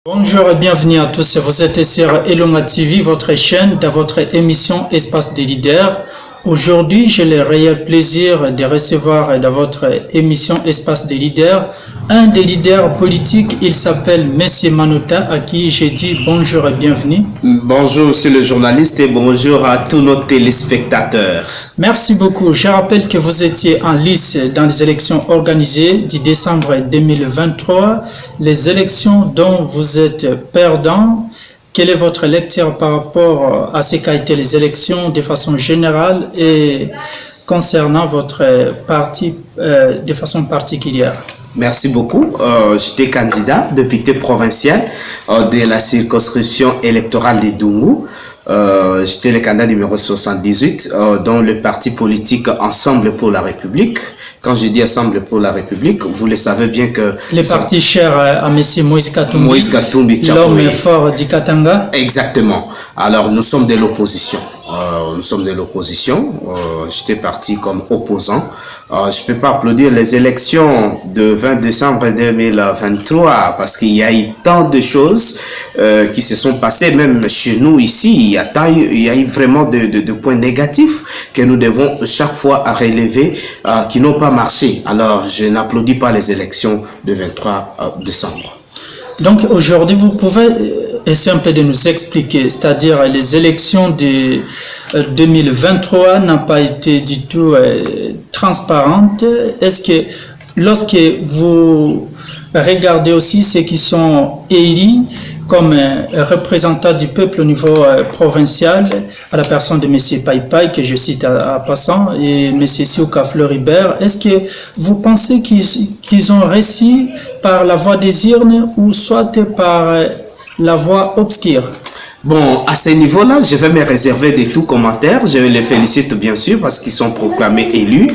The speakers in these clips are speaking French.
Bonjour et bienvenue à tous. Vous êtes sur Elonga TV, votre chaîne, dans votre émission Espace des leaders. Aujourd'hui, j'ai le réel plaisir de recevoir dans votre émission Espace des leaders un des leaders politiques. Il s'appelle Monsieur Manouta, à qui j'ai dit bonjour et bienvenue. Bonjour, monsieur le journaliste, et bonjour à tous nos téléspectateurs. Merci beaucoup. Je rappelle que vous étiez en lice dans les élections organisées du décembre 2023, les élections dont vous êtes perdant. Quelle est votre lecture par rapport à ce qu'a été les élections de façon générale et concernant votre parti de façon particulière? Merci beaucoup. J'étais candidat député provincial de la circonscription électorale de Dungu. J'étais le candidat numéro 78 dans le parti politique Ensemble pour la République. Quand je dis Ensemble pour la République, vous le savez bien que... Le parti cher à M. Moïse Katumbi, l'homme fort du Katanga. Exactement. Alors, nous sommes de l'opposition. J'étais parti comme opposant. Je ne peux pas applaudir les élections de 20 décembre 2023 parce qu'il y a eu tant de choses qui se sont passées, même chez nous ici. Il y a eu vraiment de points négatifs que nous devons chaque fois à relever qui n'ont pas marché. Alors, je n'applaudis pas les élections de 23 décembre. Donc aujourd'hui, vous pouvez essayer un peu de nous expliquer, c'est-à-dire les élections de 2023 n'ont pas été du tout transparentes. Est-ce que lorsque vous regardez aussi ceux qui sont élus comme représentants du peuple au niveau provincial, à la personne de M. Paipai, que je cite à passant, et M. Siouka Floribert, est-ce que vous pensez qu'ils ont réussi par la voie des urnes ou soit par la voie obscure? Bon, à ce niveau-là, je vais me réserver de tout commentaire. Je les félicite bien sûr parce qu'ils sont proclamés élus.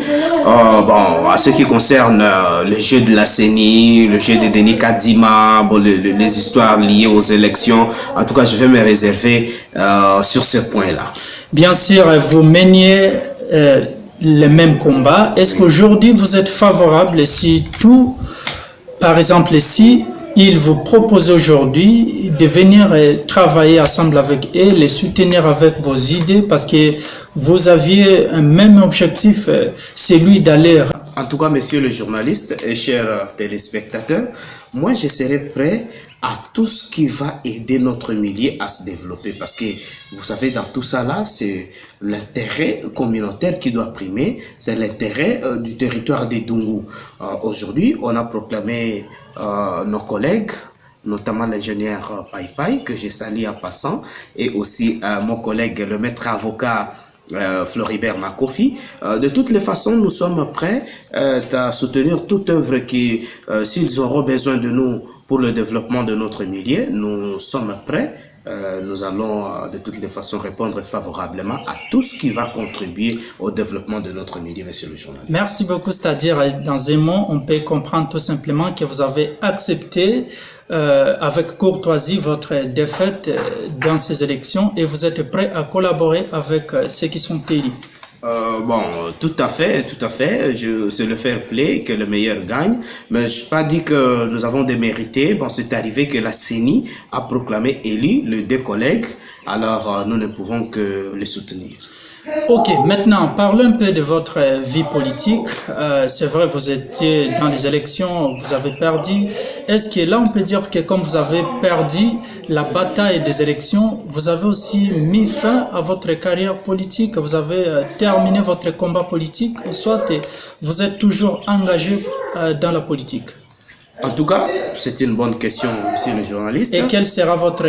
Bon, à ce qui concerne le jeu de la CENI, le jeu de Denis Kadima, bon, les histoires liées aux élections, en tout cas, je vais me réserver sur ce point-là. Bien sûr, vous meniez le même combat. Est-ce qu'aujourd'hui, vous êtes favorable si tout, par exemple, si il vous propose aujourd'hui de venir travailler ensemble avec eux, les soutenir avec vos idées parce que vous aviez un même objectif, celui d'aller... En tout cas, monsieur le journaliste et chers téléspectateurs, moi je serai prêt à tout ce qui va aider notre milieu à se développer parce que vous savez, dans tout ça là, c'est l'intérêt communautaire qui doit primer, c'est l'intérêt du territoire des Dungu. Aujourd'hui, on a proclamé nos collègues, notamment l'ingénieur Paipai, que j'ai sali en passant, et aussi mon collègue, le maître avocat Floribert Makofi. De toutes les façons, nous sommes prêts à soutenir toute œuvre qui, s'ils auront besoin de nous pour le développement de notre milieu, nous sommes prêts. Nous allons de toutes les façons répondre favorablement à tout ce qui va contribuer au développement de notre milieu, monsieur le journaliste. Merci beaucoup, c'est-à-dire dans un mot, on peut comprendre tout simplement que vous avez accepté avec courtoisie votre défaite dans ces élections et vous êtes prêt à collaborer avec ceux qui sont élus. Bon, tout à fait. C'est le fair play que le meilleur gagne. Mais je n'ai pas dit que nous avons démérité. Bon, c'est arrivé que la CENI a proclamé élu les deux collègues. Alors, nous ne pouvons que les soutenir. Ok, maintenant, parlons un peu de votre vie politique. C'est vrai, vous étiez dans les élections, vous avez perdu. Est-ce que là, on peut dire que comme vous avez perdu la bataille des élections, vous avez aussi mis fin à votre carrière politique, vous avez terminé votre combat politique, ou soit vous êtes toujours engagé dans la politique? En tout cas, c'est une bonne question, monsieur le journaliste. Et quelle sera votre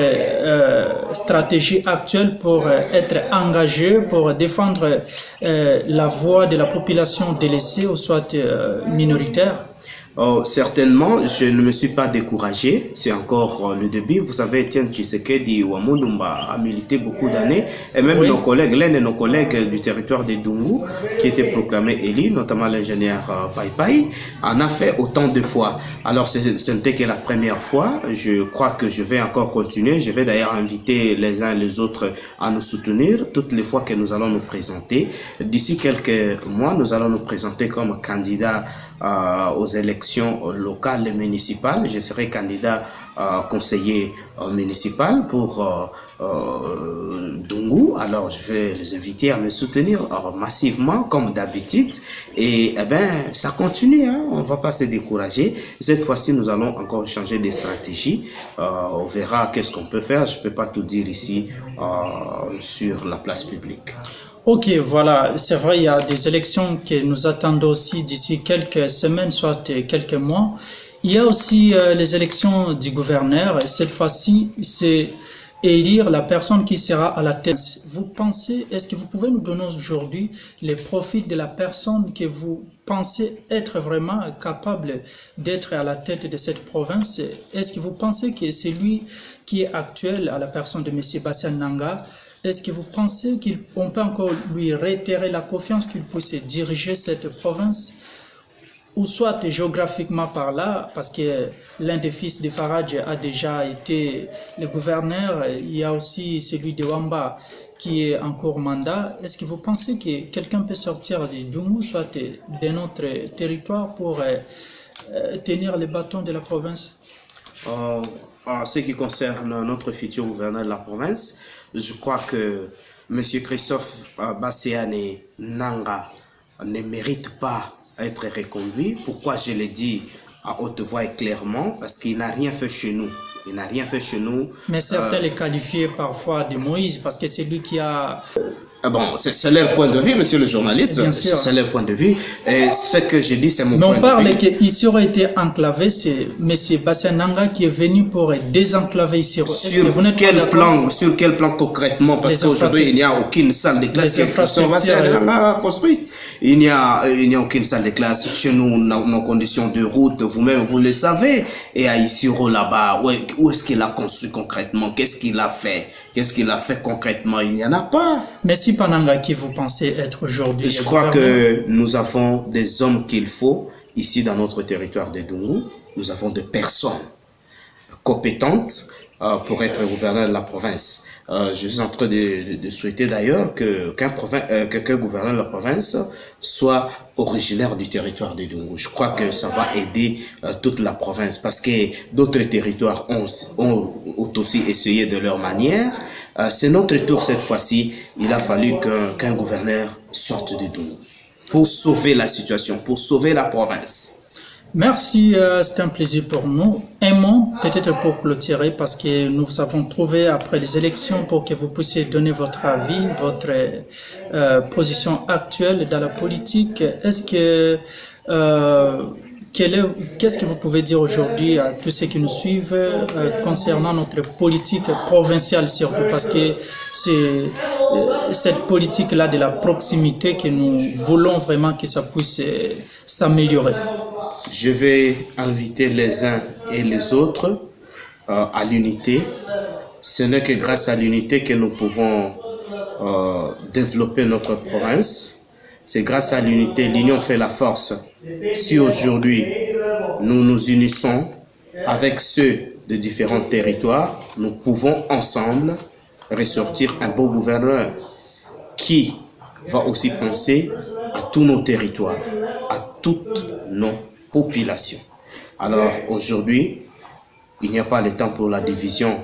stratégie actuelle pour être engagé, pour défendre la voix de la population délaissée ou soit minoritaire? Certainement, je ne me suis pas découragé. C'est encore le début. Vous savez, Etienne Tshisekedi Wamudumba a milité beaucoup d'années. Et même nos collègues, l'un de nos collègues du territoire de Dungu, qui était proclamé élu, notamment l'ingénieur Paipai, en a fait autant de fois. Alors, ce n'était que la première fois. Je crois que je vais encore continuer. Je vais d'ailleurs inviter les uns et les autres à nous soutenir toutes les fois que nous allons nous présenter. D'ici quelques mois, nous allons nous présenter comme candidat aux élections locales et municipales. Je serai candidat conseiller municipal pour Dungu. Alors je vais les inviter à me soutenir massivement comme d'habitude. Et eh ben, ça continue, hein? On ne va pas se décourager. Cette fois-ci, nous allons encore changer de stratégie. On verra qu'est-ce qu'on peut faire. Je ne peux pas tout dire ici sur la place publique. Ok, voilà, c'est vrai, il y a des élections que nous attendons aussi d'ici quelques semaines, soit quelques mois. Il y a aussi les élections du gouverneur. Cette fois-ci, c'est élire la personne qui sera à la tête. Vous pensez, est-ce que vous pouvez nous donner aujourd'hui les profils de la personne que vous pensez être vraiment capable d'être à la tête de cette province? Est-ce que vous pensez que c'est lui qui est actuel à la personne de M. Bassène Nanga? Est-ce que vous pensez qu'on peut encore lui réitérer la confiance qu'il puisse diriger cette province? Ou soit géographiquement par là, parce que l'un des fils de Farage a déjà été le gouverneur, il y a aussi celui de Wamba qui est en cours mandat. Est-ce que vous pensez que quelqu'un peut sortir de Dungu, soit de notre territoire pour tenir le bâton de la province? En ce qui concerne notre futur gouverneur de la province, je crois que M. Christophe Bassène Nanga ne mérite pas être reconduit. Pourquoi je le dis à haute voix et clairement? Parce qu'il n'a rien fait chez nous. Il n'a rien fait chez nous. Mais certains le qualifient parfois de Moïse parce que c'est lui qui a... Bon, c'est leur point de vue, monsieur le journaliste. C'est leur point de vue. Et ce que je dis, c'est mon point de vue. Mais on parle qu'ici aurait été enclavé, c'est M. Bassène Nanga qui est venu pour désenclaver ici. Sur quel plan concrètement? Parce qu'aujourd'hui, il n'y a aucune salle de classe que Bassène Nanga a construite. Il n'y a aucune salle de classe. Chez nous, nos conditions de route, vous-même, vous le savez. Et à Isiro, là-bas, où est-ce qu'il a construit concrètement? Qu'est-ce qu'il a fait? Qu'est-ce qu'il a fait concrètement? Il n'y en a pas. Mais si Pananga, qui vous pensez être aujourd'hui? Je crois que nous avons des hommes qu'il faut ici dans notre territoire de Dungu. Nous avons des personnes compétentes pour être gouverneur de la province. Je suis en train de souhaiter d'ailleurs qu'un gouverneur de la province soit originaire du territoire de Dungu. Je crois que ça va aider toute la province parce que d'autres territoires ont aussi essayé de leur manière. C'est notre tour cette fois-ci. Il a fallu qu'un gouverneur sorte de Dungu pour sauver la situation, pour sauver la province. Merci, c'est un plaisir pour nous. Un mot, peut-être pour clôturer, parce que nous vous avons trouvé après les élections pour que vous puissiez donner votre avis, votre position actuelle dans la politique. Qu'est-ce que vous pouvez dire aujourd'hui à tous ceux qui nous suivent concernant notre politique provinciale surtout, parce que c'est cette politique-là de la proximité que nous voulons vraiment que ça puisse s'améliorer. Je vais inviter les uns et les autres à l'unité. Ce n'est que grâce à l'unité que nous pouvons développer notre province. C'est grâce à l'unité, l'union fait la force. Si aujourd'hui nous nous unissons avec ceux de différents territoires, nous pouvons ensemble ressortir un beau gouverneur qui va aussi penser à tous nos territoires, à toutes nos population. Alors aujourd'hui, il n'y a pas le temps pour la division.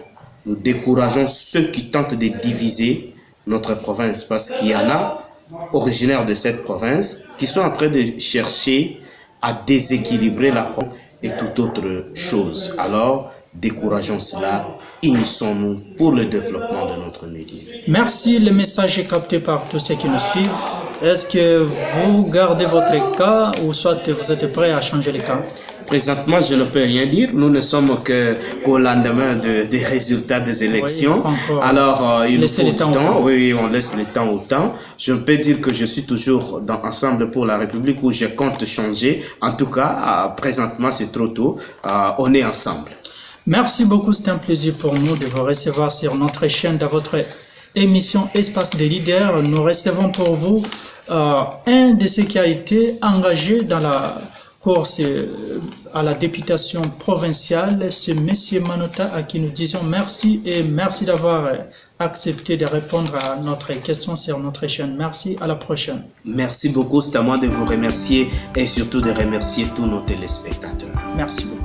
Nous décourageons ceux qui tentent de diviser notre province parce qu'il y en a originaires de cette province qui sont en train de chercher à déséquilibrer la province et toute autre chose. Alors, décourageons cela, unissons-nous pour le développement de notre milieu. Merci, le message est capté par tous ceux qui nous suivent. Est-ce que vous gardez votre cas ou soit vous êtes prêt à changer le cas? Présentement, je ne peux rien dire. Nous ne sommes qu'au lendemain des résultats des élections. Oui, alors, il nous faut du temps. Oui, on laisse le temps au temps. Je peux dire que je suis toujours dans Ensemble pour la République où je compte changer. En tout cas, présentement, c'est trop tôt. On est ensemble. Merci beaucoup. C'est un plaisir pour nous de vous recevoir sur notre chaîne dans votre émission Espace des leaders. Nous recevons pour vous un de ceux qui a été engagé dans la course à la députation provinciale, ce monsieur Manota à qui nous disons merci et merci d'avoir accepté de répondre à notre question sur notre chaîne. Merci, à la prochaine. Merci beaucoup, c'est à moi de vous remercier et surtout de remercier tous nos téléspectateurs. Merci beaucoup.